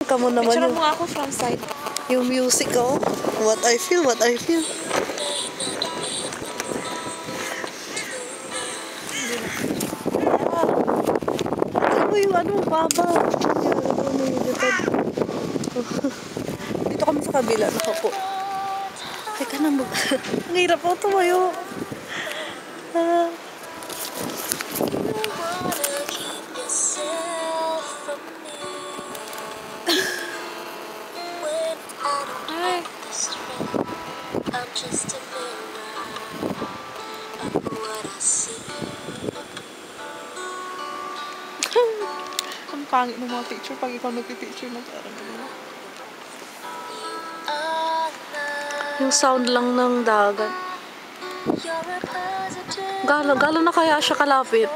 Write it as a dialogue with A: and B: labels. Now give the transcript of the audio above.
A: Kamo naman
B: Picture
A: yung,
B: mo ako from side.
A: yung music ko. What I feel, what I feel. Ano yung ano, baba. Ano yung litad. Dito kami sa kabila, nakaupo. Teka na, ang hirap po tumayo. Ah.
B: Ay. Ang pangit ng mga picture pag ikaw nagpipicture na parang ano.
A: Yung sound lang ng dagat. Gala na kaya siya kalapit?